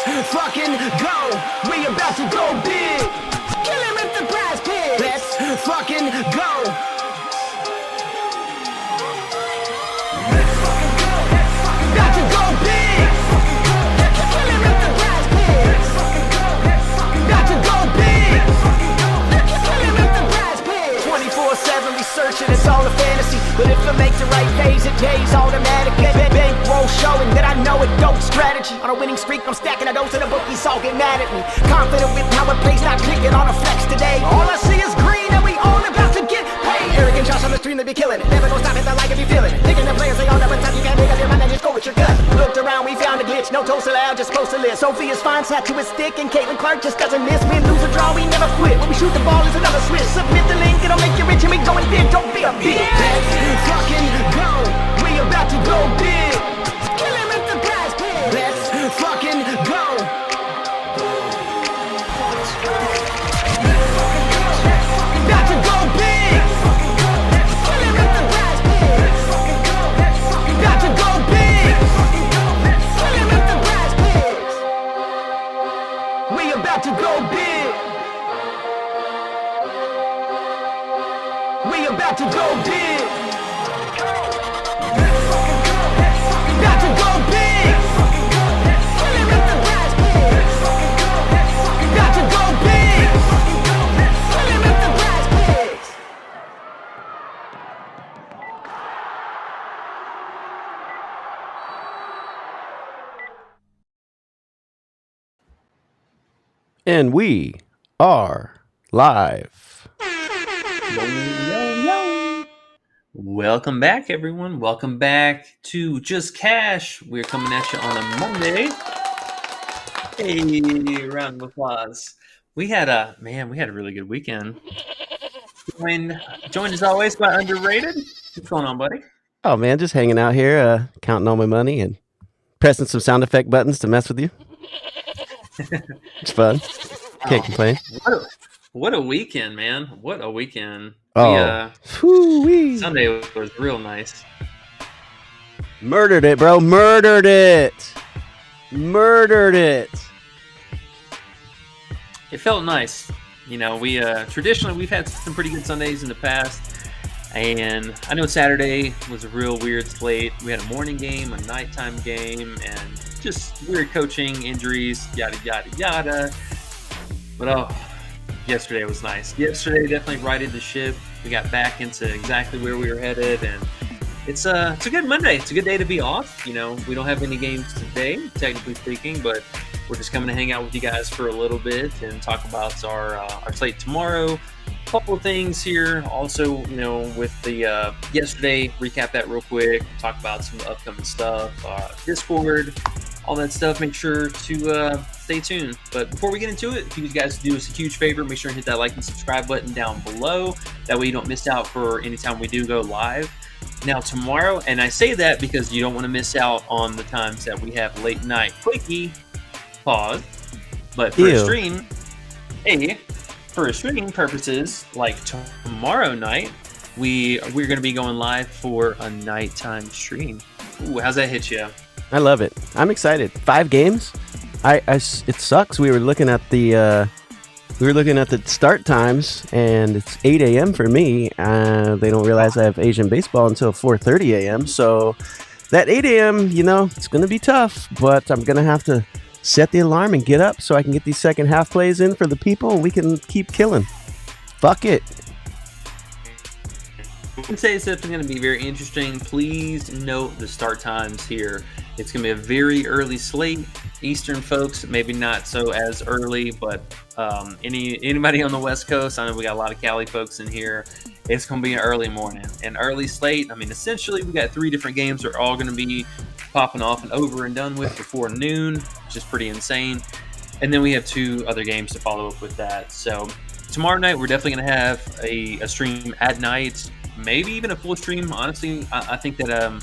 fucking go. We about to go big. Kill him with the PrizePicks. Let's fucking go. About to go big. Kill him with the PrizePicks. About to go big. Kill him with the PrizePicks. 24/7 researching, it's all a fantasy. But if I make the right phase, it pays automatic. Bankroll showing that I know it dope strategy. On a winning streak, I'm stacking a dose of the bookies all get mad at me. Confident with how it plays, not clicking on a flex today. All I see is green and we all about to get paid. Arrogant shots on the stream, they be killing it. Never gonna stop it, I like if you feeling it. Thinking the players, they all know it's time you can't make up your mind and just go with your gut. Looked around, we found a glitch, no toast allowed, just post a list. Sophia's fine, sat to his stick, and Caitlin Clark just doesn't miss. Win, lose or draw, we never quit. When we shoot the ball, it's another switch. Submit the link, it'll make you rich, and we going big, don't be a bitch. Let's fucking go, we about to go big. Kill him with the PrizePicks. Let's fucking go. About to go big. Kill him with the PrizePicks. About to go big. Kill him with the PrizePicks. We about to go big. We about to go big. About to go big. Kill him with the PrizePicks. About to go big. Kill him with the PrizePicks. And we are live. Yo. Welcome back, everyone. Welcome back to Just Cash. We're coming at you on a Monday. Hey, round of applause. We had a really good weekend. Joined as always by Underrated. What's going on, buddy? Oh man, just hanging out here, counting all my money and pressing some sound effect buttons to mess with you. It's fun. Can't complain. What a weekend, man. What a weekend. Sunday was real nice. Murdered it, bro. Murdered it. It felt nice. You know, we traditionally we've had some pretty good Sundays in the past. And I know Saturday was a real weird slate. We had a morning game, a nighttime game, and just weird coaching, injuries, yada, yada, yada. But yesterday was nice. Yesterday definitely righted the ship. We got back into exactly where we were headed, and it's a good Monday. It's a good day to be off. You know, we don't have any games today, technically speaking, but we're just coming to hang out with you guys for a little bit and talk about our slate tomorrow. A couple of things here. Also, you know, with the yesterday, recap that real quick. Talk about some upcoming stuff, Discord, all that stuff. Make sure to stay tuned. But before we get into it, if you guys do us a huge favor, make sure and hit that like and subscribe button down below. That way you don't miss out for any time we do go live. Now tomorrow, and I say that because you don't want to miss out on the times that we have late night quickie pause. But for a stream, for streaming purposes, like tomorrow night, we're going to be going live for a nighttime stream. Ooh, how's that hit you? I love it. I'm excited. 5 games. It sucks. We were looking at the start times, and it's 8 a.m. for me. They don't realize I have Asian baseball until 4:30 a.m. So that 8 a.m., you know, it's going to be tough, but I'm going to have to set the alarm and get up so I can get these second half plays in for the people, and we can keep killing. Fuck it. I would say it's definitely going to be very interesting. Please note the start times here. It's going to be a very early slate. Eastern folks, maybe not so as early, but anybody on the West Coast, I know we got a lot of Cali folks in here. It's going to be an early morning. An early slate, I mean, essentially we got 3 different games that are all going to be popping off and over and done with before noon, which is pretty insane. And then we have 2 other games to follow up with that. So tomorrow night, we're definitely going to have a stream at night, maybe even a full stream. Honestly, I think that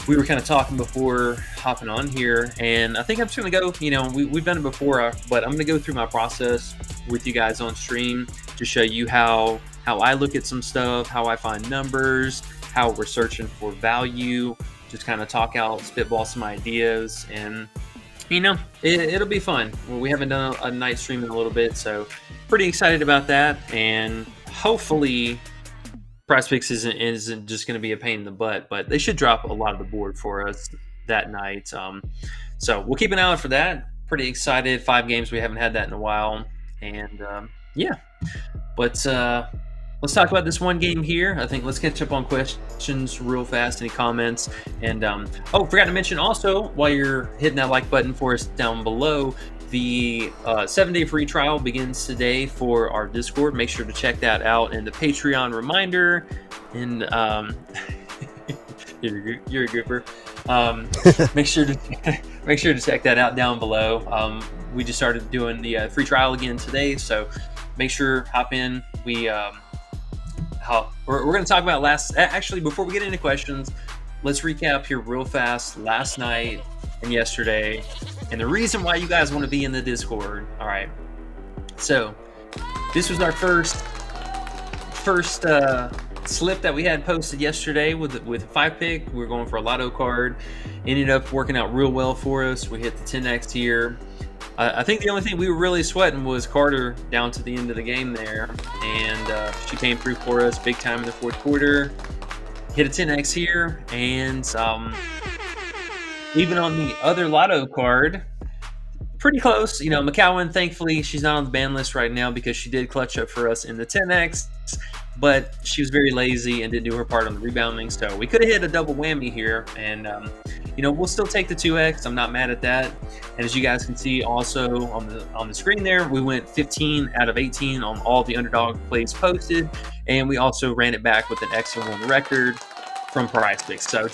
we were kind of talking before hopping on here, and I think I'm just going to go, you know, we've done it before, but I'm going to go through my process with you guys on stream to show you how I look at some stuff, how I find numbers, how we're searching for value, just kind of talk out, spitball some ideas, and It'll be fun. Well, we haven't done a night stream in a little bit, so pretty excited about that. And hopefully, PrizePicks isn't just going to be a pain in the butt, but they should drop a lot of the board for us that night. So we'll keep an eye out for that. Pretty excited. 5 games. We haven't had that in a while. And yeah. But let's talk about this one game here. I think let's catch up on questions real fast. Any comments? And forgot to mention also, while you're hitting that like button for us down below, the 7-day free trial begins today for our Discord. Make sure to check that out. And the Patreon reminder. And you're a goober. Make sure to check that out down below. We just started doing the free trial again today, so make sure hop in. We're going to talk about actually before we get into questions, let's recap here real fast last night and yesterday and the reason why you guys want to be in the Discord. All right, so this was our first slip that we had posted yesterday with a 5-pick. We were going for a lotto card, ended up working out real well for us. We hit the 10x here. I think the only thing we were really sweating was Carter down to the end of the game there, and she came through for us big time in the 4th quarter. Hit a 10x here, and even on the other lotto card, pretty close. McCowan, thankfully, she's not on the ban list right now because she did clutch up for us in the 10x, but she was very lazy and didn't do her part on the rebounding. So we could have hit a double whammy here, and we'll still take the 2x. I'm not mad at that. And as you guys can see also on the screen there, we went 15 out of 18 on all the Underdog plays posted, and we also ran it back with an excellent record from PrizePicks. So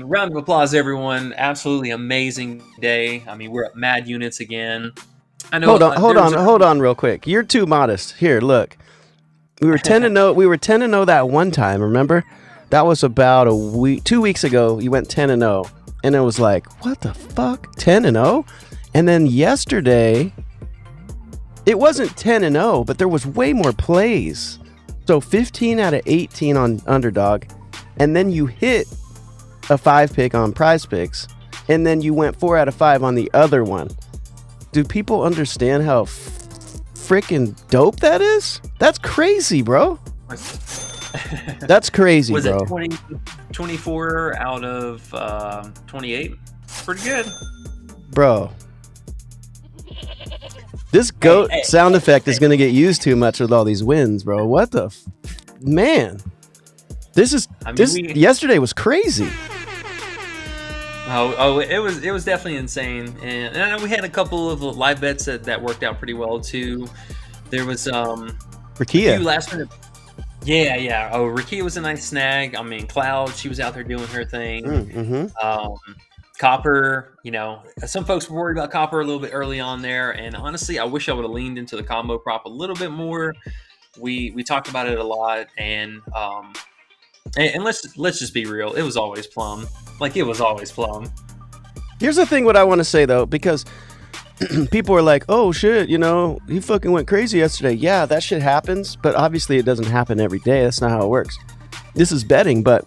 round of applause, everyone. Absolutely amazing day. We're at mad units again. I know. Hold on real quick. You're too modest. Here, look. We were 10-0. We were 10-0 that one time, remember? That was about 2 weeks ago. You went 10-0. And it was like, what the fuck? 10-0? And then yesterday, it wasn't 10-0, but there was way more plays. So 15 out of 18 on Underdog. And then you hit a 5-pick on PrizePicks. And then you went 4 out of 5 on the other one. Do people understand how freaking dope that is? That's crazy, bro. That's crazy, was bro. Was it 24 out of 28? Pretty good. Bro. This goat sound effect is going to get used too much with all these wins, bro. What the... Man. Yesterday was crazy. It was definitely insane. And I know we had a couple of live bets that worked out pretty well, too. There was... Rakia. Last minute... Yeah. Oh, Rakia was a nice snag. Cloud, she was out there doing her thing. Mm-hmm. Copper, some folks were worried about Copper a little bit early on there, and honestly, I wish I would have leaned into the combo prop a little bit more. We talked about it a lot, and let's just be real. It was always plum. It was always plum. Here's the thing what I want to say, though, because people are like, oh, shit, he fucking went crazy yesterday. Yeah, that shit happens, but obviously it doesn't happen every day. That's not how it works. This is betting, but,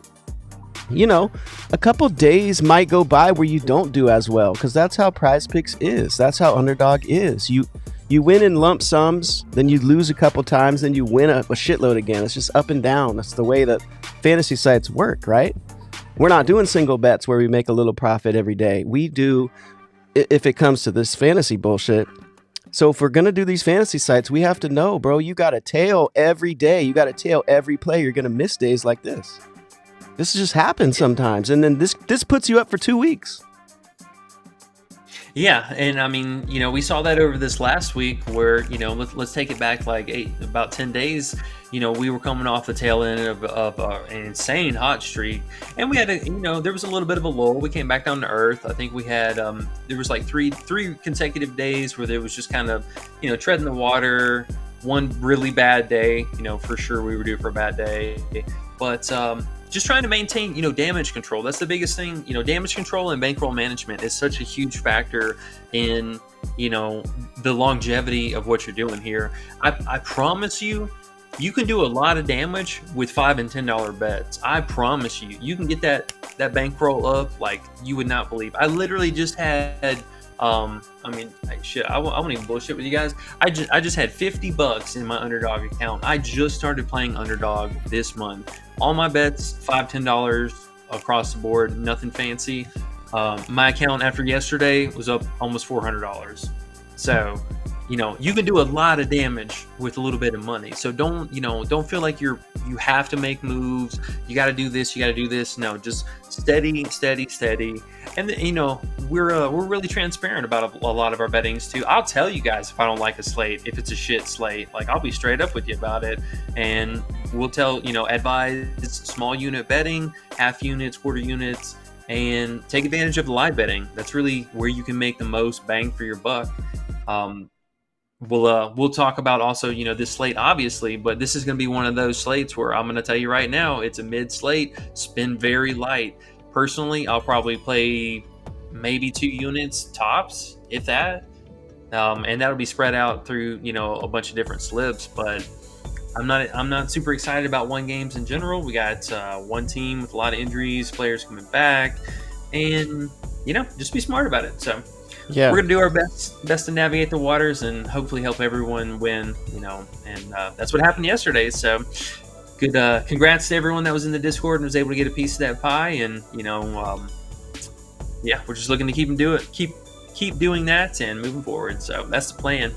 a couple days might go by where you don't do as well, because that's how PrizePicks is. That's how Underdog is. You win in lump sums, then you lose a couple times, then you win a shitload again. It's just up and down. That's the way that fantasy sites work, right? We're not doing single bets where we make a little profit every day. We do, if it comes to this fantasy bullshit. So if we're going to do these fantasy sites, we have to know, bro, you got to tail every day. You got to tail every play. You're going to miss days like this. This just happens sometimes. And then this puts you up for 2 weeks. Yeah, and we saw that over this last week where, let's take it back about 10 days. We were coming off the tail end of an insane hot streak, and we had there was a little bit of a lull. We came back down to earth. I think we had there was three consecutive days where there was just kind of treading the water. One really bad day, for sure we were due for a bad day, but just trying to maintain, damage control. That's the biggest thing. Damage control and bankroll management is such a huge factor in, the longevity of what you're doing here. I promise you, you can do a lot of damage with $5 and $10 bets. I promise you, you can get that bankroll up like you would not believe. I literally just had I mean, shit, I won't even bullshit with you guys. I just had $50 in my Underdog account. I just started playing Underdog this month. All my bets, $5, $10 across the board, nothing fancy. My account after yesterday was up almost $400. So, you can do a lot of damage with a little bit of money. So don't feel like you have to make moves. You got to do this. You got to do this. No, just steady. And we're really transparent about a lot of our bettings too. I'll tell you guys if I don't like a slate, if it's a shit slate. Like, I'll be straight up with you about it, and we'll tell advise small unit betting, half units, quarter units, and take advantage of the live betting. That's really where you can make the most bang for your buck. We'll talk about also, this slate, obviously, but this is going to be one of those slates where I'm going to tell you right now, it's a mid slate, spin very light. Personally, I'll probably play maybe 2 units tops, if that, and that'll be spread out through, a bunch of different slips. But I'm not super excited about one games in general. We got one team with a lot of injuries, players coming back, and just be smart about it. So. Yeah, we're gonna do our best to navigate the waters and hopefully help everyone win. And that's what happened yesterday. So, good. Congrats to everyone that was in the Discord and was able to get a piece of that pie. And we're just looking to keep doing that and moving forward. So that's the plan.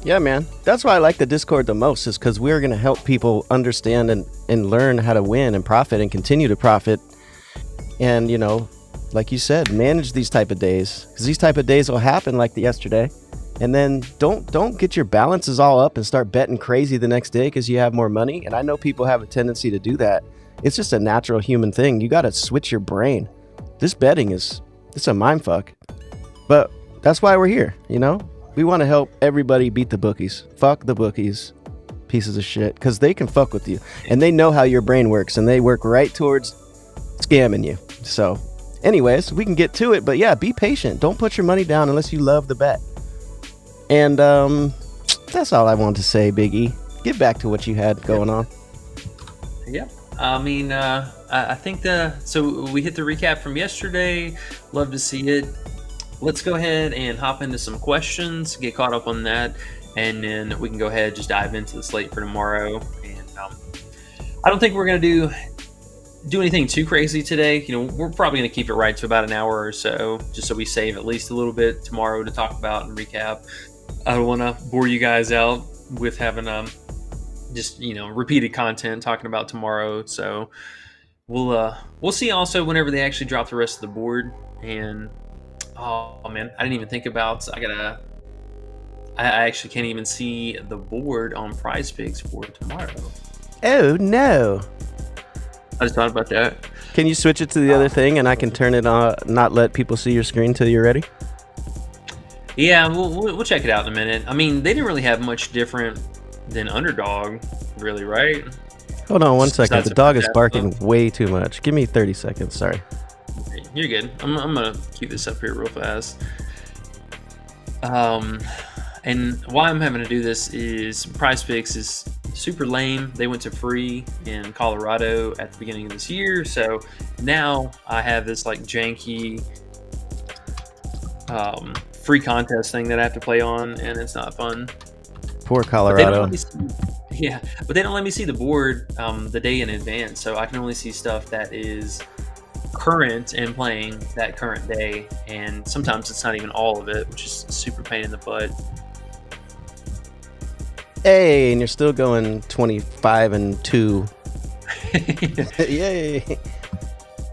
Yeah, man. That's why I like the Discord the most, is because we're gonna help people understand and learn how to win and profit and continue to profit. And like you said, manage these type of days, because these type of days will happen like the yesterday. And then don't get your balances all up and start betting crazy the next day because you have more money. And I know people have a tendency to do that. It's just a natural human thing. You got to switch your brain. This betting it's a mind fuck. But that's why we're here. We want to help everybody beat the bookies. Fuck the bookies, pieces of shit, because they can fuck with you and they know how your brain works, and they work right towards scamming you. So anyways, we can get to it, but yeah, be patient. Don't put your money down unless you love the bet. And that's all I wanted to say, Big E. Get back to what you had going on. Yeah, I mean, I think so we hit the recap from yesterday. Love to see it. Let's go ahead and hop into some questions, get caught up on that, and then we can go ahead and just dive into the slate for tomorrow. And I don't think we're going to do anything too crazy today. We're probably going to keep it right to about an hour or so, just so we save at least a little bit tomorrow to talk about and recap. I don't want to bore you guys out with having just repeated content talking about tomorrow. So we'll see also whenever they actually drop the rest of the board. And oh man, I didn't even think about. I actually can't even see the board on PrizePicks for tomorrow. Oh no. I just thought about that. Can you switch it to the other thing and I can turn it on, not let people see your screen till you're ready? Yeah, we'll check it out in a minute. I mean, they didn't really have much different than Underdog, really, right? Hold on one second. The dog is barking stuff. way too much. Give me 30 seconds. Sorry. You're good. I'm going to keep this up here real fast. And why I'm having to do this is PrizePicks is super lame. They went to free in Colorado at the beginning of this year, so now I have this like janky free contest thing that I have to play on, and it's not fun. Poor Colorado. But they don't let me see the board the day in advance, so I can only see stuff that is current and playing that current day, and sometimes it's not even all of it, which is a super pain in the butt. Hey, and you're still going 25-2. Yay.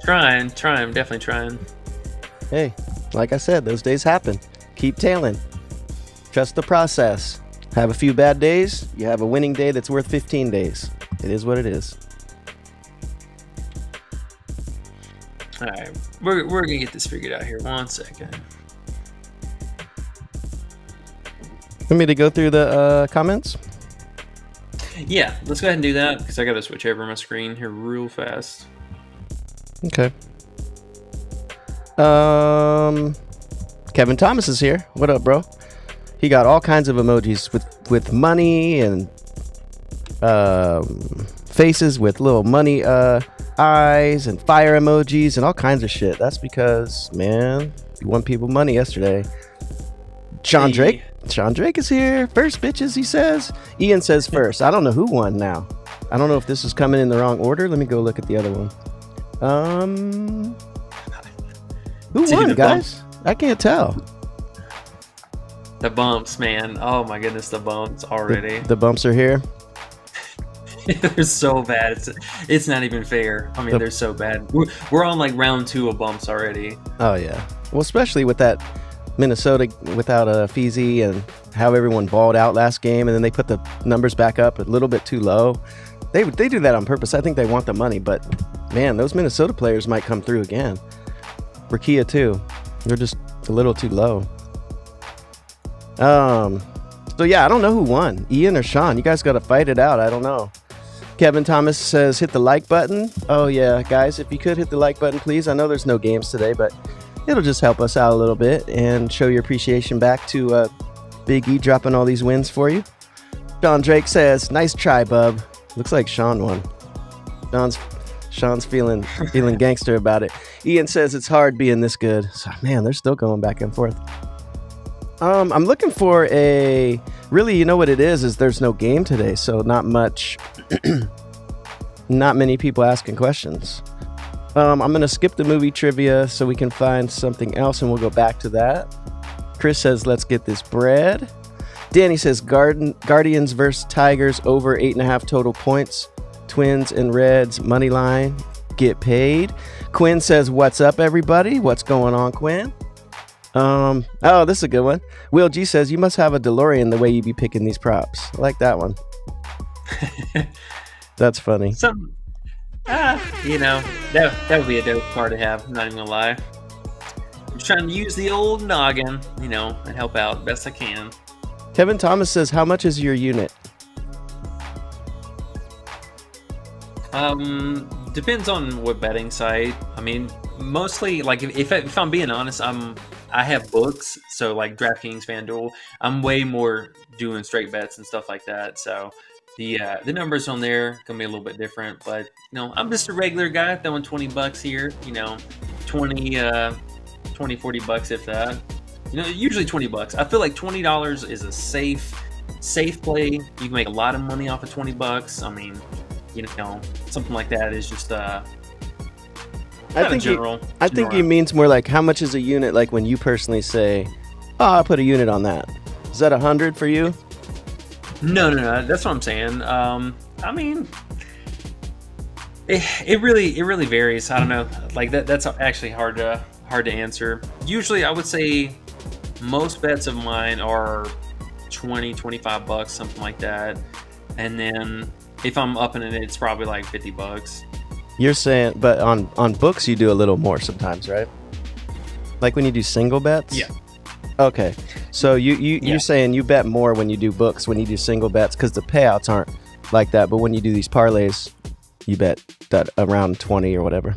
Trying, definitely trying. Hey, like I said, those days happen. Keep tailing. Trust the process. Have a few bad days, you have a winning day that's worth 15 days. It is what it is. All right, we're gonna get this figured out here. 1 second. Want me to go through the comments? Yeah, let's go ahead and do that because I gotta switch over my screen here real fast. Okay. Kevin Thomas is here. What up, bro? He got all kinds of emojis with money and faces with little money eyes and fire emojis and all kinds of shit. That's because, man, You won people money yesterday. Sean Drake is here. First, bitches, he says. Ian says first. I don't know who won now. I don't know if this is coming in the wrong order. Let me go look at the other one. Who won, guys? I can't tell. The bumps, man. Oh my goodness, the bumps already. The bumps are here. They're so bad. It's not even fair. I mean, they're so bad. We're on like round 2 of bumps already. Oh yeah. Well, especially with that Minnesota without Feezy and how everyone balled out last game, and then they put the numbers back up a little bit too low. They do that on purpose. I think they want the money, but man, those Minnesota players might come through again. Rakia too. They're just a little too low. So yeah, I don't know who won, Ian or Sean. You guys got to fight it out. I don't know. Kevin Thomas says hit the like button. Oh yeah, guys, if you could hit the like button, please. I know there's no games today, but it'll just help us out a little bit and show your appreciation back to Big E dropping all these wins for you. Sean Drake says, nice try, bub. Looks like Sean won. Sean's feeling gangster about it. Ian says it's hard being this good. So, man, they're still going back and forth. I'm looking for really, you know what it is there's no game today, so not many people asking questions. I'm going to skip the movie trivia so we can find something else, and we'll go back to that. Chris says, let's get this bread. Danny says, Guardians versus Tigers over 8.5 total points. Twins and Reds, money line, get paid. Quinn says, what's up, everybody? What's going on, Quinn? Oh, this is a good one. Will G says, you must have a DeLorean the way you be picking these props. I like that one. That's funny. That would be a dope car to have. I'm not even gonna lie. I'm just trying to use the old noggin, and help out best I can. Kevin Thomas says, how much is your unit? Depends on what betting site. I mean, mostly, like, if I'm being honest, I have books, so like DraftKings, FanDuel. I'm way more doing straight bets and stuff like that. So the numbers on there gonna be a little bit different. But I'm just a regular guy throwing $20 here. 20, 40 bucks if that. Usually $20. I feel like $20 is a safe play. You can make a lot of money off of $20. I mean, something like that is just I think he means more like how much is a unit, like when you personally say, oh, I put a unit on that. Is that 100 for you? No, that's what I'm saying. I mean, it really varies. I don't know, like that's actually hard to answer. Usually I would say most bets of mine are $20-$25, something like that, and then if I'm upping it, it's probably like $50. You're saying, but on books you do a little more sometimes, right? Like when you do single bets? Yeah. Okay. So you're saying you bet more when you do books when you do single bets because the payouts aren't like that, but when you do these parlays, you bet that around 20 or whatever.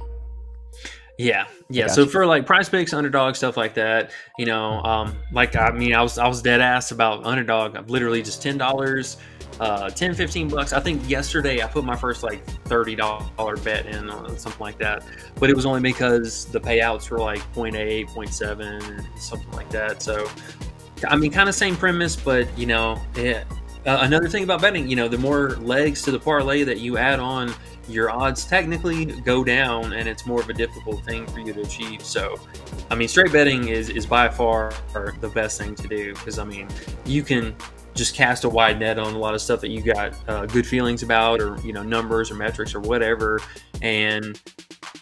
Yeah. Gotcha. So for like PrizePicks, Underdog, stuff like that, I was dead ass about Underdog. I'm literally just $10, $10-15. I think yesterday I put my first like $30 bet in on something like that, but it was only because the payouts were like 0.8, 0.7, something like that. So I mean, kind of same premise, but another thing about betting, the more legs to the parlay that you add on, your odds technically go down, and it's more of a difficult thing for you to achieve. So, I mean, straight betting is by far the best thing to do because, I mean, you can just cast a wide net on a lot of stuff that you got good feelings about, or numbers or metrics or whatever, and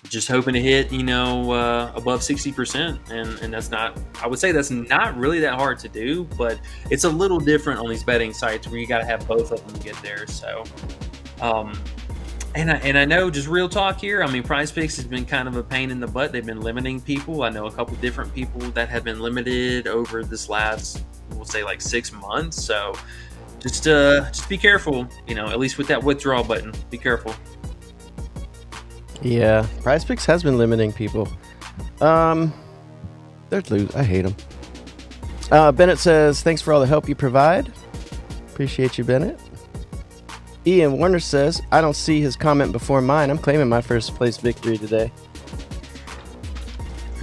just hoping to hit above 60%, and that's not, I would say that's not really that hard to do, but it's a little different on these betting sites where you got to have both of them to get there. So and I know, just real talk here, I mean, PrizePicks has been kind of a pain in the butt. They've been limiting people. I know a couple different people that have been limited over this last, we'll say, like 6 months. So just be careful, at least with that withdrawal button. Be careful. Yeah, PrizePicks has been limiting people. They're lose. I hate them. Bennett says, thanks for all the help you provide. Appreciate you, Bennett. Ian Warner says, I don't see his comment before mine. I'm claiming my first place victory today.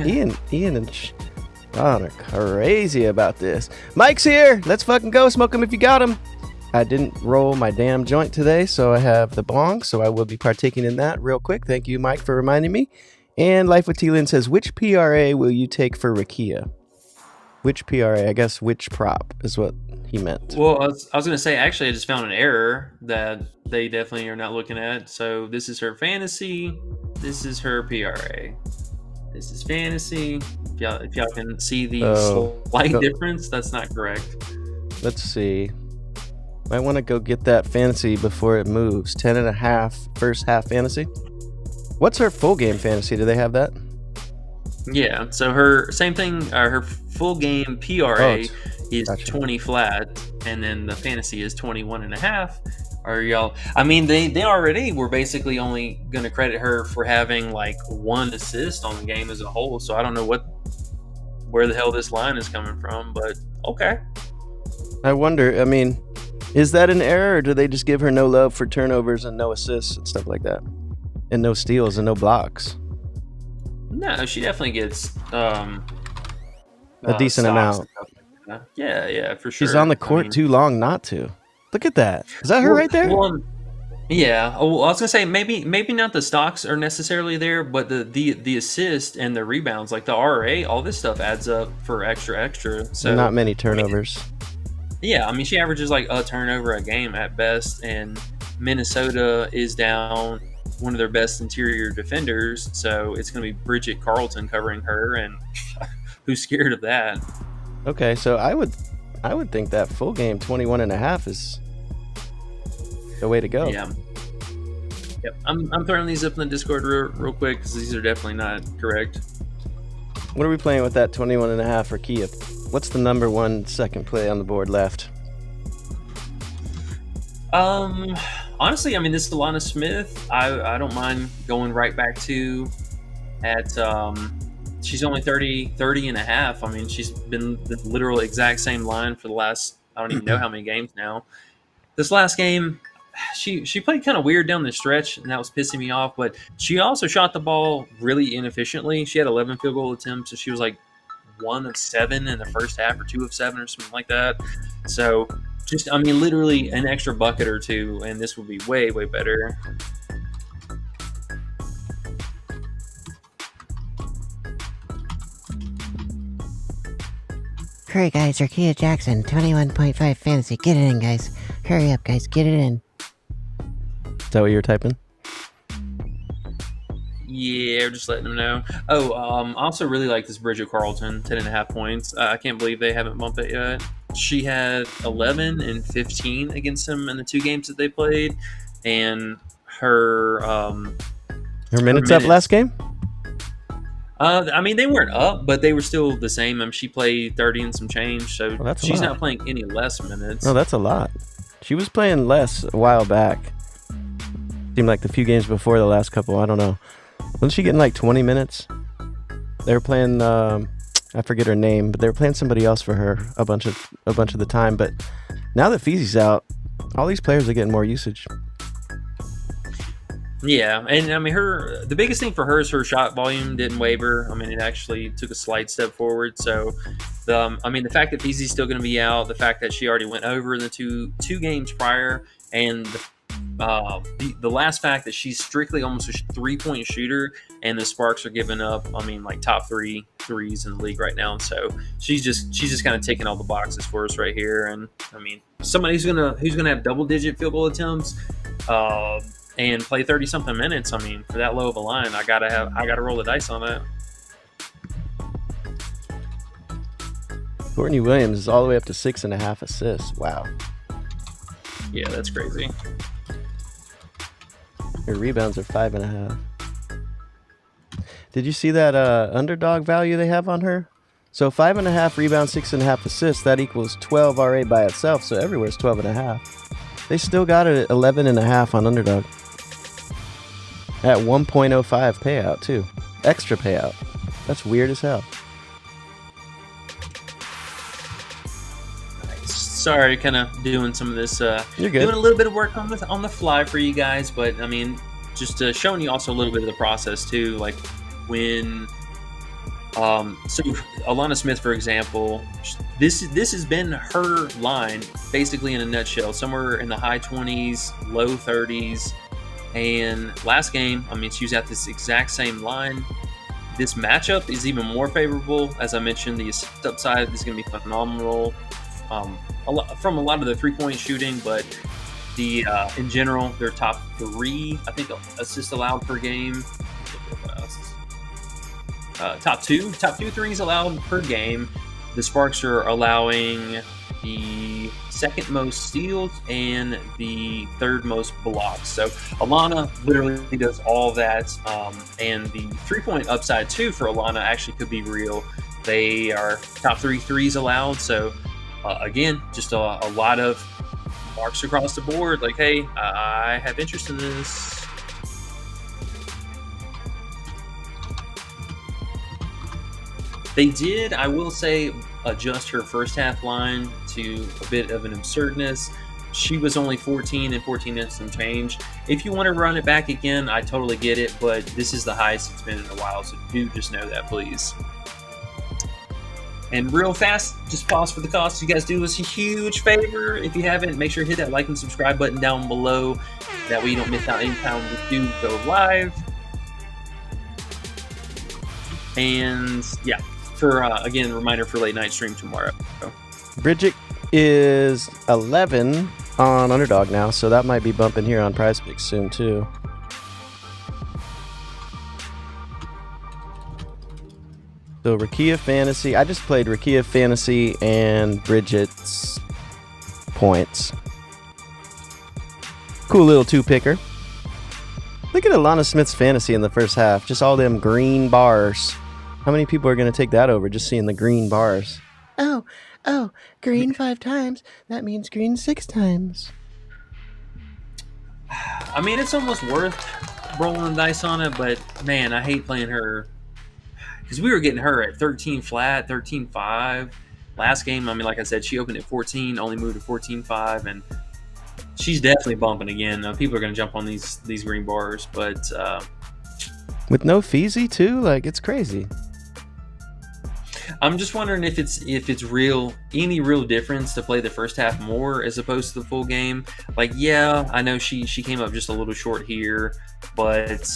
Ian Y'all are crazy about this. Mike's here. Let's fucking go. Smoke him if you got him. I didn't roll my damn joint today, so I have the bong, so I will be partaking in that real quick. Thank you, Mike, for reminding me. And Life with T-Lin says, which PRA will you take for Rakia? Which PRA? I guess which prop is what he meant. Well, I was going to say, actually, I just found an error that they definitely are not looking at. So this is her fantasy. This is her PRA. This is fantasy. If y'all can see the slight difference, that's not correct. Let's see. Might want to go get that fantasy before it moves. 10.5 first half fantasy. What's her full game fantasy? Do they have that? Yeah. So her same thing. Her full game PRA is 20 flat, and then the fantasy is 21.5. Are y'all? I mean, they already were basically only going to credit her for having like 1 assist on the game as a whole. So I don't know where the hell this line is coming from, but okay. I wonder. I mean, is that an error, or do they just give her no love for turnovers and no assists and stuff like that, and no steals and no blocks? No, she definitely gets a decent amount. Yeah, for sure. She's on the court too long not to. Look at that. Is that her right there? Well, yeah. Well, I was gonna say maybe not the stocks are necessarily there, but the assist and the rebounds, like the RA, all this stuff adds up for extra. So not many turnovers. Yeah, I mean, she averages like a turnover a game at best, and Minnesota is down one of their best interior defenders, so it's going to be Bridget Carlton covering her, and who's scared of that? Okay, so I would think that full game 21.5 is the way to go. Yeah. Yep. I'm throwing these up in the Discord real quick because these are definitely not correct. What are we playing with that 21.5 for Kiev? What's the number one second play on the board left? Honestly, I mean, this is Alana Smith. I don't mind going right back to at she's only 30 and a half. I mean, she's been the literal exact same line for the last, I don't even know how many games now. This last game, she played kind of weird down the stretch, and that was pissing me off, but she also shot the ball really inefficiently. She had 11 field goal attempts, so she was like 1 of 7 in the first half or 2 of 7 or something like that. So just, I mean, literally an extra bucket or two, and this would be way, way better. Hurry, guys. Rakia Jackson, 21.5 fantasy. Get it in, guys. Hurry up, guys. Get it in. Is that what you're typing? Yeah, just letting them know. Oh, I also really like this Bridget Carlton, 10.5 points. I can't believe they haven't bumped it yet. She had 11 and 15 against them in the 2 games that they played, and her minutes up last game. I mean, they weren't up, but they were still the same. She played 30 and some change, so she's not playing any less minutes. No, that's a lot. She was playing less a while back. Seemed like the few games before the last couple. I don't know. Wasn't she getting like 20 minutes? They were playing. I forget her name, but they were playing somebody else for her a bunch of the time. But now that Feezy's out, all these players are getting more usage. Yeah, and I mean, the biggest thing for her is her shot volume didn't waver. I mean, it actually took a slight step forward. So, I mean, the fact that Feezy's still going to be out, the fact that she already went over the two games prior, and the last fact that she's strictly almost a 3-point shooter, and the Sparks are giving up, I mean, like top 3 threes in the league right now. So she's just kind of taking all the boxes for us right here. And I mean, somebody who's gonna have double-digit field goal attempts, and play 30-something minutes. I mean, for that low of a line, I gotta roll the dice on that. Courtney Williams is all the way up to 6.5 assists. Wow. Yeah, that's crazy. Her rebounds are 5.5. Did you see that underdog value they have on her? So 5.5 rebounds, 6.5 assists. That equals 12 RA by itself. So everywhere's 12.5. They still got it at 11.5 on underdog. At 1.05 payout too. Extra payout. That's weird as hell. Sorry, kind of doing some of this. You're good. Doing a little bit of work on the fly for you guys, but I mean, just showing you also a little bit of the process too. Like when So Alana Smith, for example, this has been her line basically in a nutshell, somewhere in the high 20s, low 30s. And last game, I mean, she was at this exact same line. This matchup is even more favorable. As I mentioned, the assist upside is going to be phenomenal from a lot of the three-point shooting, but in general, their top 3, I think, assists allowed per game. Top two threes allowed per game. The Sparks are allowing the second most steals and the third most blocks. So Alana literally does all that. And the 3-point upside too for Alana actually could be real. They are top 3 threes allowed. So again, just a lot of marks across the board. Like, hey, I have interest in this. They did, I will say, adjust her first half line to a bit of an absurdness. She was only 14 and some change. If you want to run it back again, I totally get it, but this is the highest it's been in a while, so do just know that, please. And real fast, just pause for the cost. You guys do us a huge favor. If you haven't, make sure to hit that like and subscribe button down below. That way you don't miss out anytime we do go live. And yeah. For again, reminder for late night stream tomorrow. Bridget is 11 on Underdog now, so that might be bumping here on PrizePicks soon too. So Rakia Fantasy, I just played Rakia Fantasy and Bridget's points. Cool little 2-picker. Look at Alana Smith's fantasy in the first half, just all them green bars. How many people are going to take that over just seeing the green bars? Oh, green 5 times. That means green 6 times. I mean, it's almost worth rolling the dice on it, but man, I hate playing her because we were getting her at 13 flat, 13.5. Last game, I mean, like I said, she opened at 14, only moved to 14.5, and she's definitely bumping again. People are going to jump on these green bars, but with no Feezy too, like it's crazy. I'm just wondering if it's any real difference to play the first half more as opposed to the full game. Like, yeah, I know she came up just a little short here, but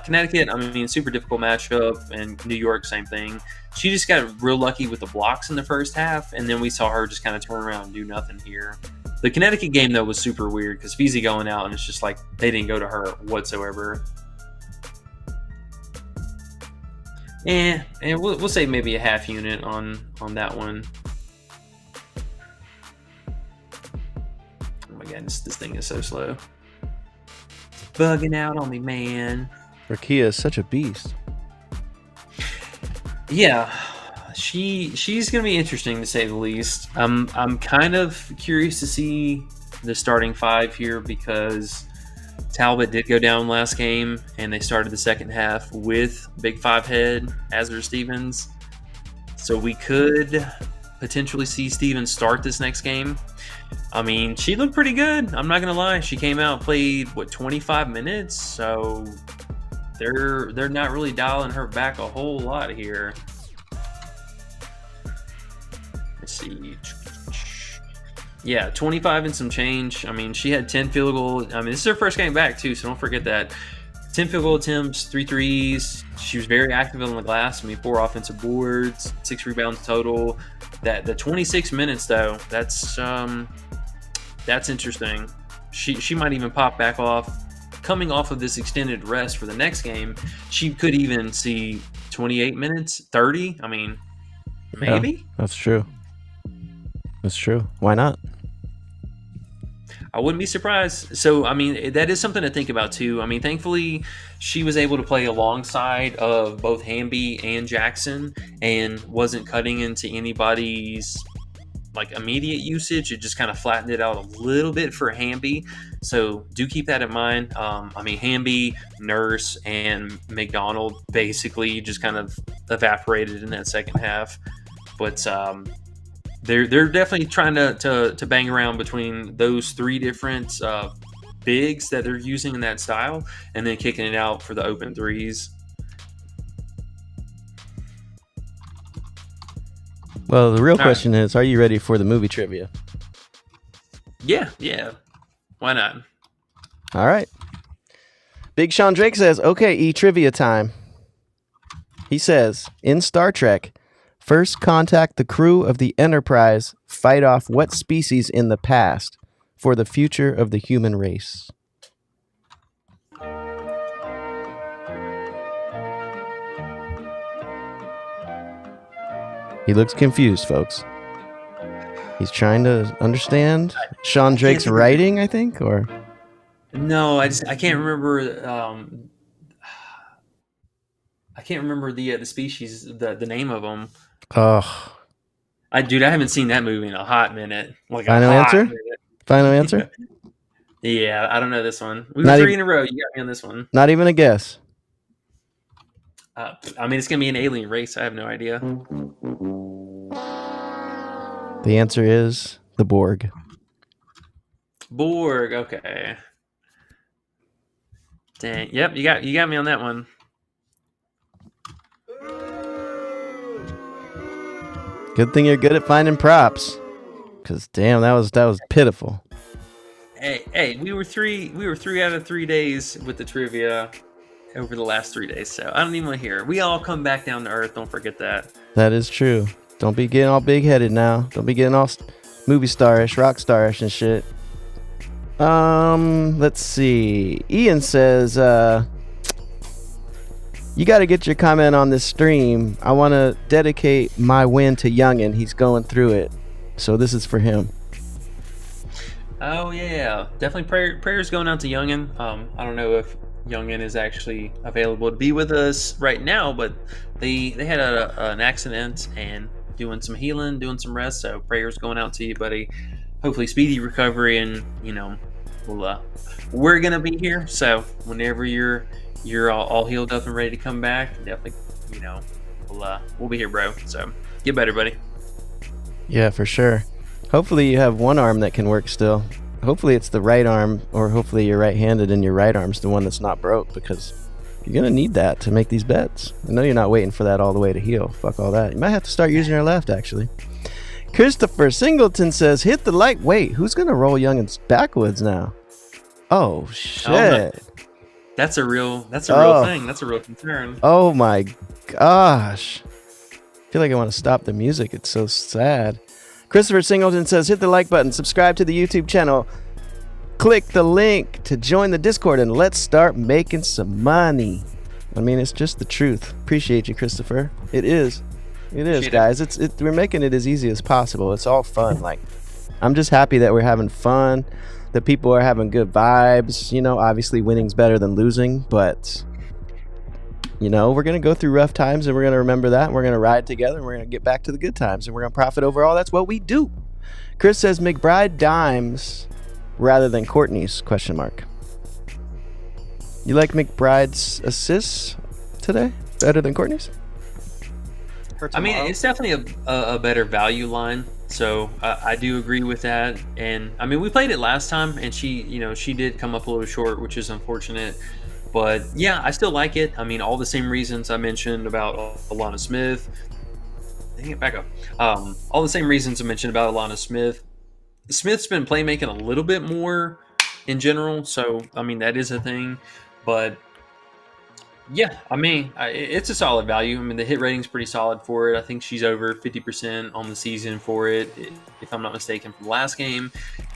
Connecticut, I mean, super difficult matchup, and New York, same thing. She just got real lucky with the blocks in the first half, and then we saw her just kind of turn around and do nothing here. The Connecticut game, though, was super weird because Feezy going out, and it's just like they didn't go to her whatsoever. And we'll say maybe a half unit on that one. Oh my god, this thing is so slow. Bugging out on me, man. Rakia is such a beast. Yeah, she's gonna be interesting to say the least. I'm kind of curious to see the starting 5 here because Talbot did go down last game, and they started the second half with Big 5 head Azur Stevens. So we could potentially see Stevens start this next game. I mean, she looked pretty good. I'm not going to lie. She came out, played, 25 minutes? So they're not really dialing her back a whole lot here. Let's see. Yeah, 25 and some change. I mean, she had 10 field goals. I mean, this is her first game back, too, so don't forget that. 10 field goal attempts, 3 threes. She was very active on the glass. I mean, 4 offensive boards, 6 rebounds total. The 26 minutes, though, that's interesting. She might even pop back off. Coming off of this extended rest for the next game, she could even see 28 minutes, 30. I mean, maybe. Yeah, that's true. That's true. Why not? I wouldn't be surprised. So, I mean, that is something to think about, too. I mean, thankfully, she was able to play alongside of both Hamby and Jackson and wasn't cutting into anybody's, immediate usage. It just kind of flattened it out a little bit for Hamby. So, do keep that in mind. I mean, Hamby, Nurse, and McDonald basically just kind of evaporated in that second half. But, They're definitely trying to bang around between those 3 different bigs that they're using in that style, and then kicking it out for the open threes. Well, the real right. question is, are you ready for the movie trivia? Yeah. Why not? All right. Big Sean Drake says, okay, trivia time. He says, in Star Trek, first contact the crew of the Enterprise fight off what species in the past for the future of the human race? He looks confused, folks. He's trying to understand Sean Drake's writing, I think, or... No, I can't remember. I can't remember the species, the name of them. Oh. I haven't seen that movie in a hot minute. Like Final a hot answer? minute. Final answer? Yeah, I don't know this one. We Not were three even- in a row. You got me on this one. Not even a guess. I mean, it's gonna be an alien race. I have no idea. The answer is the Borg. Borg. Okay. Dang. Yep. You got me on that one. Good thing you're good at finding props. Cause damn, that was pitiful. Hey, we were three out of 3 days with the trivia over the last 3 days. So I don't even want to hear it. We all come back down to earth. Don't forget that. That is true. Don't be getting all big headed now. Don't be getting all movie starish, rock starish and shit. Let's see. Ian says, you got to get your comment on this stream. I want to dedicate my win to Youngin. He's going through it. So this is for him. Oh yeah, definitely prayers going out to Youngin. I don't know if Youngin is actually available to be with us right now, but they had an accident and doing some healing, doing some rest. So prayers going out to you, buddy. Hopefully speedy recovery, and we're gonna be here. So whenever you're all healed up and ready to come back, definitely, we'll be here, bro. So get better, buddy. Yeah, for sure. Hopefully you have one arm that can work still. Hopefully it's the right arm, or hopefully you're right-handed and your right arm's the one that's not broke, because you're going to need that to make these bets. I know you're not waiting for that all the way to heal. Fuck all that. You might have to start using your left, actually. Christopher Singleton says, hit the like. Wait, who's going to roll Youngins backwoods now? Oh, shit. Oh, no. That's a real thing. That's a real concern. Oh, my gosh. I feel like I want to stop the music. It's so sad. Christopher Singleton says, hit the like button, subscribe to the YouTube channel, click the link to join the Discord, and let's start making some money. I mean, it's just the truth. Appreciate you, Christopher. It is. It is, guys. We're making it as easy as possible. It's all fun. Like, I'm just happy that we're having fun, that people are having good vibes. Obviously winning's better than losing, but we're going to go through rough times, and we're going to remember that, and we're going to ride together, and we're going to get back to the good times, and we're going to profit overall. That's what we do. Chris says McBride dimes rather than Courtney's, ? You like McBride's assists today better than Courtney's? I mean, it's definitely a better value line. So I do agree with that. And I mean, we played it last time, and she did come up a little short, which is unfortunate. But yeah, I still like it. I mean, all the same reasons I mentioned about Alana Smith. Dang it, back up. All the same reasons I mentioned about Alana Smith. Smith's been playmaking a little bit more in general, so I mean that is a thing. But yeah, I mean it's a solid value. I mean the hit rating's pretty solid for it. I think she's over 50% on the season for it, if I'm not mistaken, from last game.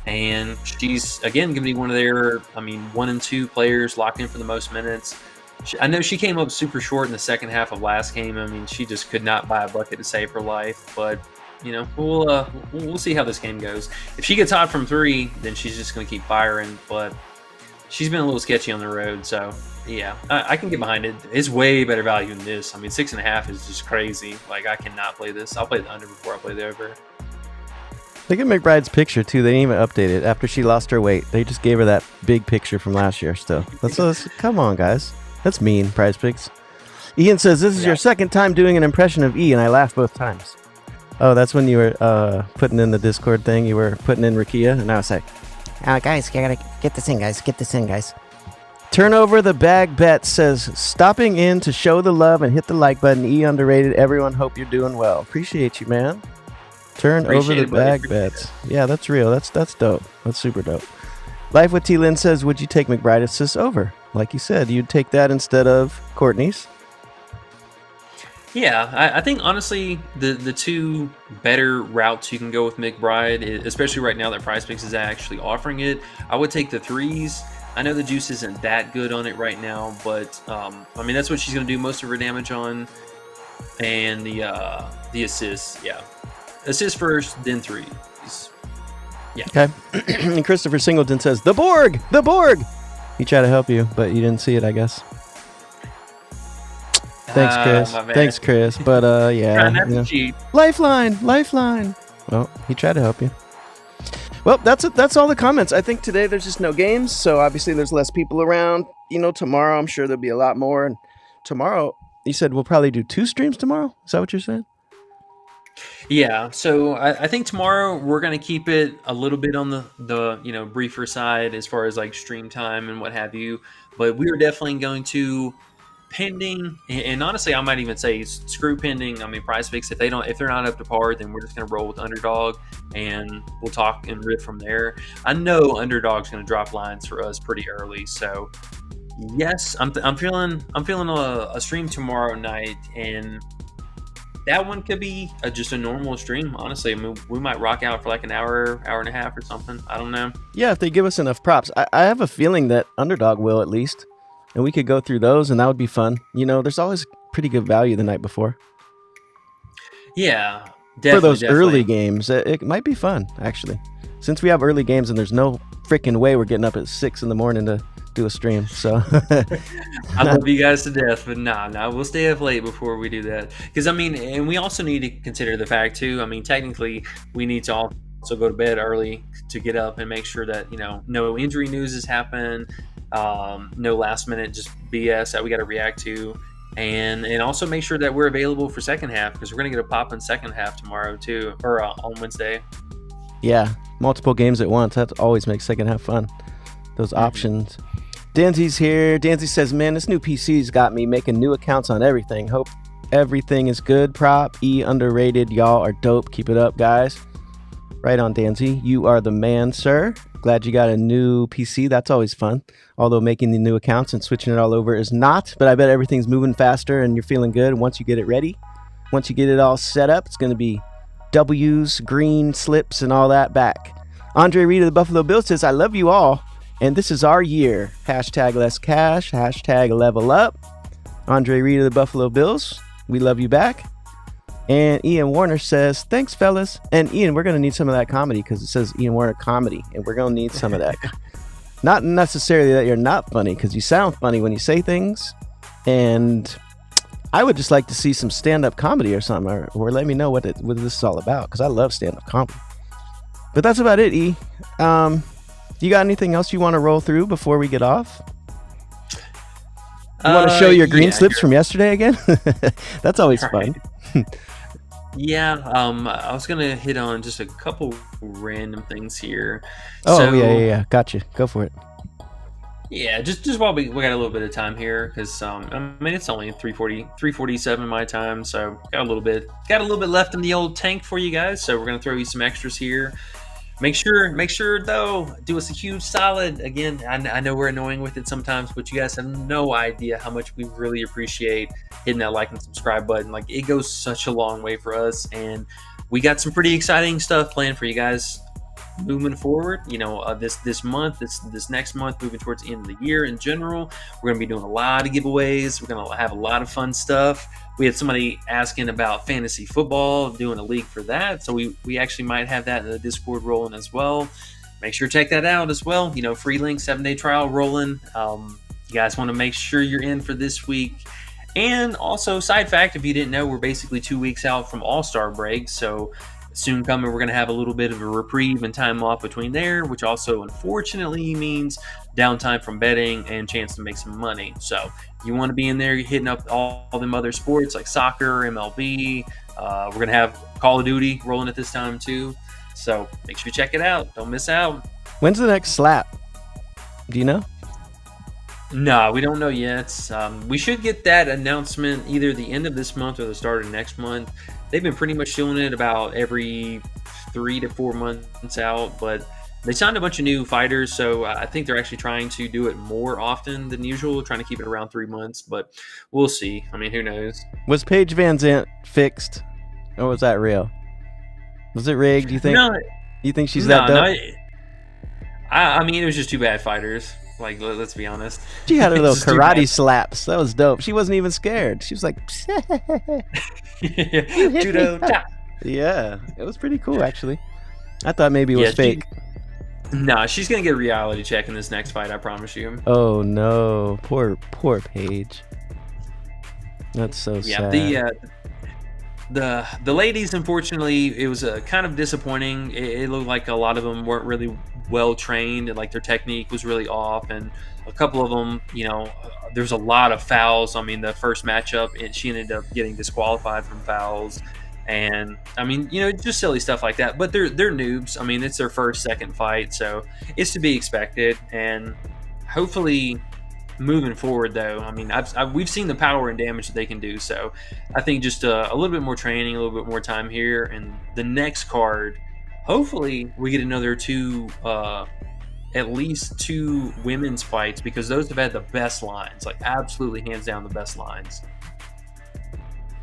And she's, again, going to be one of their, 1 and 2 players locked in for the most minutes. I know she came up super short in the second half of last game. I mean, she just could not buy a bucket to save her life. But, we'll see how this game goes. If she gets hot from 3, then she's just going to keep firing. But she's been a little sketchy on the road. So, yeah, I can get behind it. It's way better value than this. 6.5 is just crazy. Like, I cannot play this. I'll play the under before I play the over. Look at McBride's picture, too. They didn't even update it. After she lost her weight, they just gave her that big picture from last year still. Come on, guys. That's mean, PrizePicks. Ian says, this is your second time doing an impression of E, and I laughed both times. Oh, that's when you were putting in the Discord thing. You were putting in Rakia, and I was like, guys, you gotta get this in, guys. Get this in, guys. Turnover the Bag Bet says, stopping in to show the love and hit the like button. E underrated. Everyone, hope you're doing well. Appreciate you, man. Turn over Appreciate the it, buddy. bag Appreciate bets. Yeah, that's real. That's dope. That's super dope. Life with T. Lynn says, would you take McBride assist over? Like you said, you'd take that instead of Courtney's. Yeah, I think honestly the two better routes you can go with McBride, especially right now that PrizePicks is actually offering it. I would take the threes. I know the juice isn't that good on it right now, but I mean that's what she's going to do most of her damage on, and the assists, yeah, assist first, then threes. Yeah. Okay. And Christopher Singleton says, the Borg! The Borg! He tried to help you, but you didn't see it, I guess. Thanks, Chris. My bad. Thanks, Chris. But yeah. Trying not you know. to cheat. Lifeline. Well, he tried to help you. Well, that's it. That's all the comments. I think today there's just no games, so obviously there's less people around. You know, tomorrow I'm sure there'll be a lot more. And tomorrow, you said we'll probably do 2 streams tomorrow? Is that what you're saying? Yeah, so I think tomorrow we're gonna keep it a little bit on the briefer side as far as like stream time and what have you. But we are definitely going to pending, and honestly, I might even say screw pending. I mean, PrizePicks, if they're not up to par, then we're just gonna roll with Underdog, and we'll talk and rip from there. I know Underdog's gonna drop lines for us pretty early, so yes, I'm feeling a stream tomorrow night, and that one could be just a normal stream. Honestly, I mean, we might rock out for like an hour and a half or something. I don't know. Yeah, if they give us enough props. I have a feeling that Underdog will at least. And we could go through those, and that would be fun. You know, there's always pretty good value the night before. Yeah, definitely. For those definitely. early games, it might be fun, actually. Since we have early games and there's no freaking way we're getting up at 6 in the morning to do a stream. So I love you guys to death, but nah, we'll stay up late before we do that. Because, I mean, and we also need to consider the fact, too, I mean, technically, we need to also go to bed early to get up and make sure that, no injury news has happened. No last minute just BS that we got to react to, and also make sure that we're available for second half, because we're gonna get a pop in second half tomorrow too, or on Wednesday. Yeah, multiple games at once. That always makes second half fun. Those options. Danzy's here. Danzy says, man, this new PC's got me making new accounts on everything. Hope everything is good. Prop E underrated. Y'all are dope. Keep it up, guys. Right on, Danzy. You are the man, sir. Glad you got a new PC. That's always fun. Although making the new accounts and switching it all over is not. But I bet everything's moving faster and you're feeling good once you get it ready. Once you get it all set up, it's going to be W's, green slips, and all that back. Andre Reed of the Buffalo Bills says, I love you all, and this is our year. Hashtag less cash. Hashtag level up. Andre Reed of the Buffalo Bills, we love you back. And Ian Warner says, thanks, fellas. And Ian, we're going to need some of that comedy because it says Ian Warner comedy, and we're going to need some of that. Not necessarily that you're not funny, because you sound funny when you say things. And I would just like to see some stand-up comedy or something, or let me know what this is all about, because I love stand-up comedy. But that's about it, E. You got anything else you want to roll through before we get off? You want to show your green slips from yesterday again? That's always fun. Yeah, I was gonna hit on just a couple random things here. Oh, yeah. Gotcha. Go for it. Yeah, just while we got a little bit of time here, because I mean it's only 3:47 my time, so got a little bit left in the old tank for you guys. So we're gonna throw you some extras here. Make sure though, do us a huge solid. Again, I know we're annoying with it sometimes, but you guys have no idea how much we really appreciate hitting that like and subscribe button. Like, it goes such a long way for us, and we got some pretty exciting stuff planned for you guys moving forward. This month, this next month, moving towards the end of the year in general, we're going to be doing a lot of giveaways. We're going to have a lot of fun stuff. We had somebody asking about fantasy football, doing a league for that, so we actually might have that in the Discord rolling as well. Make sure to check that out as well. Free link, 7-day trial rolling. You guys want to make sure you're in for this week. And also, side fact, if you didn't know, we're basically 2 weeks out from All-Star break, so soon coming, we're going to have a little bit of a reprieve and time off between there, which also unfortunately means downtime from betting and chance to make some money. So you want to be in there hitting up all them other sports like soccer, MLB. We're going to have Call of Duty rolling at this time too. So make sure you check it out. Don't miss out. When's the next slap? Do you know? No, we don't know yet. We should get that announcement either the end of this month or the start of next month. they've been pretty much doing it about every 3 to 4 months out, but they signed a bunch of new fighters, so I think they're actually trying to do it more often than usual, trying to keep it around 3 months, but we'll see. I mean, who knows? Was Paige Van Zant fixed, or was that real? Was it rigged? Do you think? No, You think she's that dope? I mean, it was just two bad fighters. Like, let's be honest. She had her little Just too karate bad. slaps. That was dope. She wasn't even scared. She was like, Judo chop. yeah, it was pretty cool actually. I thought maybe it was Yeah, fake. Nah, she's gonna get a reality check in this next fight. I promise you. Oh no, poor Paige. That's so Yeah, sad. the ladies, unfortunately, it was kind of disappointing. It looked like a lot of them weren't really well trained, and like their technique was really off, and a couple of them, there's a lot of fouls. I mean, the first matchup, she ended up getting disqualified from fouls, and I mean, just silly stuff like that. But they're noobs. I mean, it's their second fight, so it's to be expected. And hopefully, moving forward, though, I mean, we've seen the power and damage that they can do. So I think just a little bit more training, a little bit more time here, and the next card, hopefully, we get another at least two women's fights, because those have had the best lines, like absolutely hands down the best lines.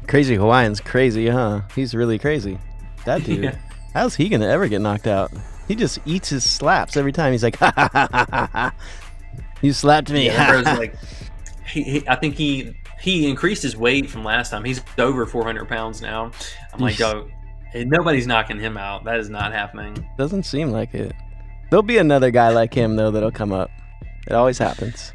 Crazy Hawaiian's crazy, huh? He's really crazy. That dude. Yeah. How's he gonna ever get knocked out? He just eats his slaps every time. He's like, ha ha ha ha ha. You slapped me. Yeah, that bro's like, I think he increased his weight from last time. He's over 400 pounds now. I'm like, oh, nobody's knocking him out. That is not happening. Doesn't seem like it. There'll be another guy like him though that'll come up. It always happens.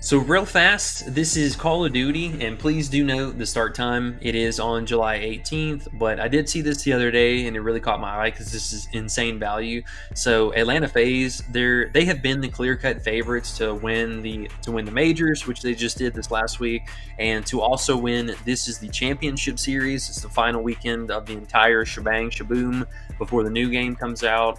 So real fast, this is Call of Duty, and please do note the start time. It is on July 18th, but I did see this the other day, and it really caught my eye because this is insane value. So Atlanta FaZe, they have been the clear-cut favorites to win the majors, which they just did this last week, and to also win. This is the championship series. It's the final weekend of the entire shebang shaboom before the new game comes out.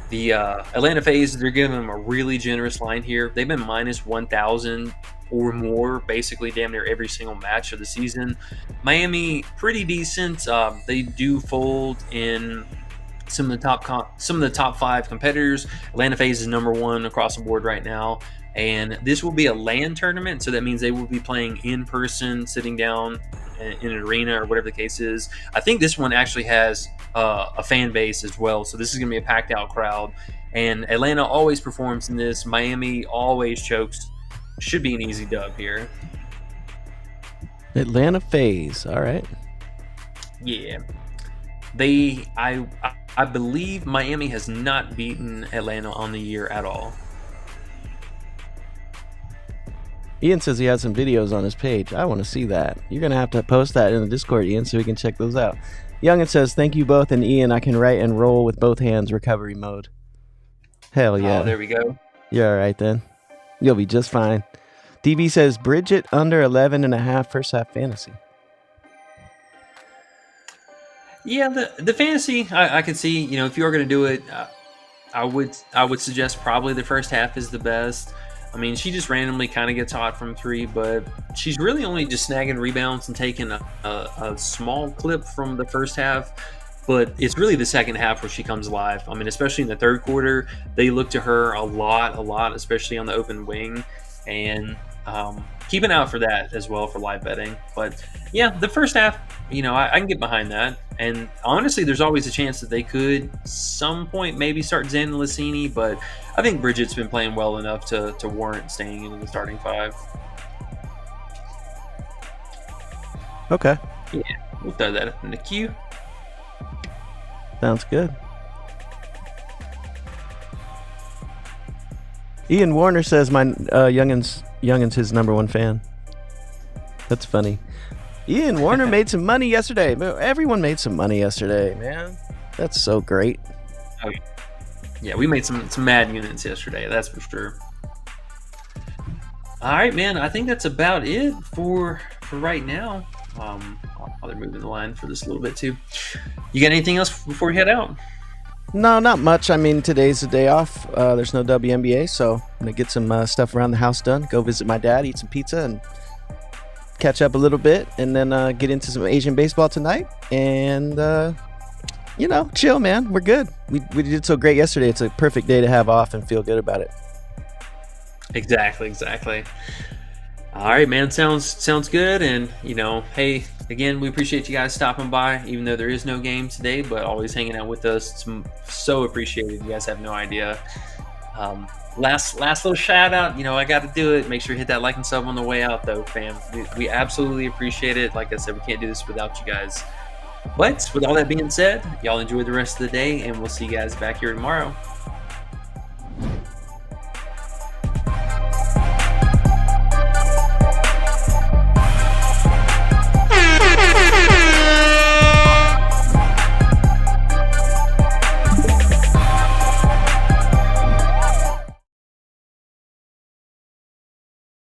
The Atlanta FaZe, they're giving them a really generous line here. They've been minus 1,000 or more basically damn near every single match of the season. Miami, pretty decent. They do fold in some of the top 5 competitors. Atlanta FaZe is number 1 across the board right now. And this will be a LAN tournament, so that means they will be playing in person, sitting down in an arena or whatever the case is. I think this one actually has a fan base as well, so this is going to be a packed out crowd. And Atlanta always performs in this. Miami always chokes. Should be an easy dub here. Atlanta FaZe. All right. Yeah. I believe Miami has not beaten Atlanta on the year at all. Ian says he has some videos on his page. I want to see that. You're going to have to post that in the Discord, Ian, so we can check those out. Youngin says, thank you both, and Ian, I can write and roll with both hands recovery mode. Hell yeah. Oh, there we go. You're all right then. You'll be just fine. DB says, Bridget under 11.5 first half fantasy. Yeah, the fantasy, I could see, if you are going to do it, I would suggest probably the first half is the best. I mean, she just randomly kind of gets hot from 3, but she's really only just snagging rebounds and taking a small clip from the first half. But it's really the second half where she comes alive. I mean, especially in the third quarter, they look to her a lot, especially on the open wing. And keep an eye out for that as well for live betting. But yeah, the first half, I can get behind that. And honestly, there's always a chance that they could some point maybe start Xander Lassini, but I think Bridget's been playing well enough to warrant staying in the starting 5. Okay. Yeah, we'll throw that in the queue. Sounds good. Ian Warner says my Youngin's his number 1 fan. That's funny. Ian Warner made some money yesterday. Everyone made some money yesterday, man. That's so great. Oh, yeah, we made some mad units yesterday, that's for sure. All right, man, I think that's about it for right now. While they're moving the line for this a little bit too. You got anything else before we head out? No, not much. I mean, today's the day off. There's no WNBA, so I'm going to get some stuff around the house done. Go visit my dad, eat some pizza, and catch up a little bit, and then get into some Asian baseball tonight, and chill, man. We're good. We did so great yesterday. It's a perfect day to have off and feel good about it. Exactly. All right, man. Sounds good. And hey, again, we appreciate you guys stopping by, even though there is no game today, but always hanging out with us. It's so appreciated. You guys have no idea. Last little shout out. I got to do it. Make sure you hit that like and sub on the way out, though, fam. We absolutely appreciate it. Like I said, we can't do this without you guys. But with all that being said, y'all enjoy the rest of the day, and we'll see you guys back here tomorrow.